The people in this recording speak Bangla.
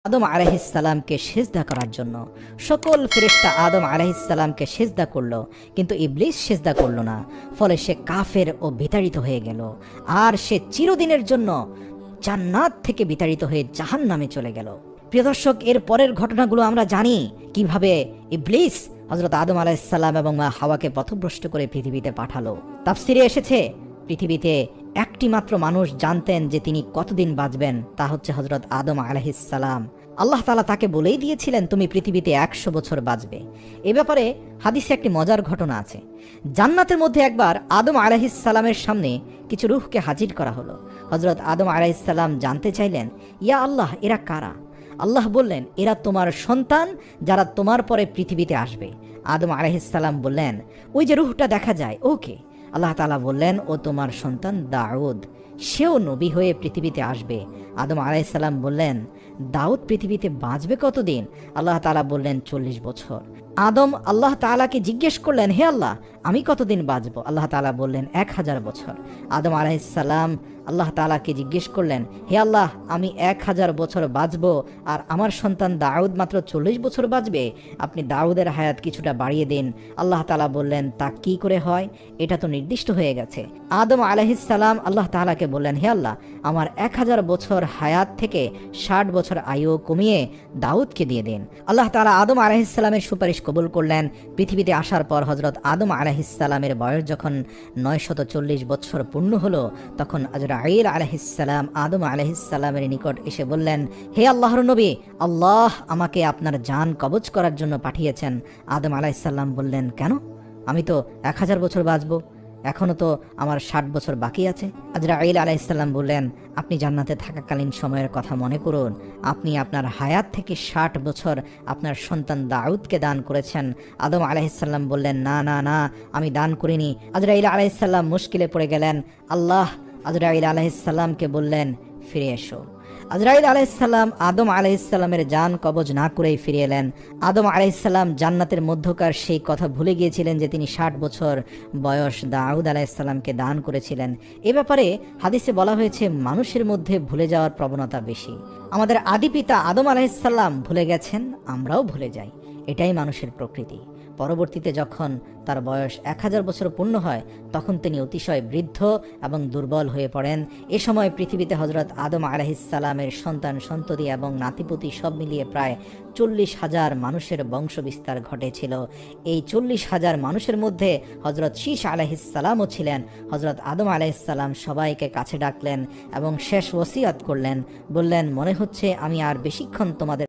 আদম আলাইহিসসালামকে সিজদা করার জন্য সকল ফেরেশতা আদম আলাইহিসসালামকে সিজদা করলো, কিন্তু ইবলিস সিজদা করলো না। ফলে সে কাফের ও বিতাড়িত হয়ে গেল, আর সে চিরদিনের জন্য জান্নাত থেকে বিতাড়িত হয়ে জাহান্নামে চলে গেল। প্রিয় দর্শক, এর পরের ঘটনাগুলো আমরা জানি কিভাবে ইবলিস হযরত আদম আলাইহিসসালাম এবং মা হাওয়াকে পথভ্রষ্ট করে পৃথিবীতে পাঠালো। তাফসিরে এসেছে পৃথিবীতে একটি মাত্র মানুষ জানতেন যে তিনি কতদিন বাঁচবেন, তা হচ্ছে হযরত আদম আলাইহিসসালাম। আল্লাহ তাআলা তাকে বলেই দিয়েছিলেন তুমি পৃথিবীতে 100 বছর বাঁচবে। এ ব্যাপারে হাদিসে একটি মজার ঘটনা আছে। জান্নাতের মধ্যে একবার আদম আলাইহিসসালামের সামনে কিছু রূহকে হাজির করা হলো। হযরত আদম আলাইহিসসালাম জানতে চাইলেন, ইয়া আল্লাহ, এরা কারা? আল্লাহ বললেন, এরা তোমার সন্তান, যারা তোমার পরে পৃথিবীতে আসবে। আদম আলাইহিসসালাম বললেন, ওই যে রূহটা দেখা যায় ওকে? আল্লাহ তাআলা বললেন, ও তোমার সন্তান দাউদ, সেও নবী হয়ে পৃথিবীতে আসবে। আদম আলাইহিসসালাম বললেন, দাউদ পৃথিবীতে বাঁচবে কতদিন? আল্লাহ তাআলা বললেন 40 বছর। আদম আল্লাহ তাআলাকে জিজ্ঞেস করলেন, হে আল্লাহ, আমি কতদিন বাঁচব? আল্লাহ তাআলা বললেন 1000 বছর। আদম আলাইহিসসালাম আল্লাহ তাআলাকে জিজ্ঞেস করলেন, হে আল্লাহ, আমি 1000 বছর বাঁচব, আর আমার সন্তান দাউদ মাত্র 40 বছর বাঁচবে, আপনি দাউদের হায়াত কিছুটা বাড়িয়ে দিন। আল্লাহ তাআলা বললেন, তা কি করে হয়? এটা তো নির্দিষ্ট হয়ে গেছে। আদম আলাইহিসসালাম আল্লাহ তাআলাকে বললেন, হে আল্লাহ, আমার 1000 বছর হায়াত থেকে 60 বছর আয়ু কমিয়ে দাউদকে দিয়ে দিন। আল্লাহ তাআলা আদম আলাইহিসসালামের সুপারিশ কবুল করলেন। পৃথিবীতে আসার পর হযরত আদম আলাইহিসসালামের বয়স যখন 940 বছর পূর্ণ হলো, তখন আজরাইল আলাইহিসসালাম আদম আলাইহিসসালামের নিকট এসে বললেন, হে আল্লাহর নবী, আল্লাহ আমাকে আপনার জান কবজ করার জন্য পাঠিয়েছেন। আদম আলাইহিসসালাম বললেন, কেন? আমি তো 1000 বছর বাঁচব, এখনো তো আমার 60 বছর বাকি আছে। আজরাইল আলাইহিসসালাম বললেন, আপনি জান্নাতে থাকাকালীন সময়ের কথা মনে করুন। আপনি আপনার হায়াত থেকে 60 বছর আপনার সন্তান দাউদকে দান করেছেন। আদম আলাইহিসসালাম বললেন, না না না, আমি দান করিনি। আজরাইল আলাইহিসসালাম মুশকিলে পড়ে গেলেন। আল্লাহ আজরাইল আলাইহিসসালামকে বললেন, ফিরে এসো। আজরাইল আলাইহিসসালাম আদম আলাইহিসসালামের জান কবজ না করেই ফিরে এলেন। আদম আলাইহিসসালাম জান্নাতের মধ্যকার সেই কথা ভুলে গিয়েছিলেন যে তিনি 60 বছর বয়স দাউদ আলাইহিসসালামকে দান করেছিলেন। এ ব্যাপারে হাদিসে বলা হয়েছে, মানুষের মধ্যে ভুলে যাওয়ার প্রবণতা বেশি। আমাদের আদি পিতা আদম আলাইহিসসালাম ভুলে গেছেন, আমরাও ভুলে যাই। এটাই মানুষের প্রকৃতি। পরবর্তীতে যখন তার বয়স 1000 বছর পূর্ণ হয়, তখন তিনি অতিশয় বৃদ্ধ এবং দুর্বল হয়ে পড়েন। এ সময় পৃথিবীতে হযরত আদম আলাইহিসসালামের সন্তান সন্ততি এবং নাতিপুতি সব মিলিয়ে প্রায় 40,000 মানুষের বংশ বিস্তার ঘটেছিল। এই 40,000 মানুষের মধ্যে হযরত শীশ আলাইহিসসালামও ছিলেন। হযরত আদম আলাইহিসসালাম সবাইকে কাছে ডাকলেন এবং শেষ ওসিয়ত করলেন। বললেন, মনে হচ্ছে আমি আর বেশিক্ষণ তোমাদের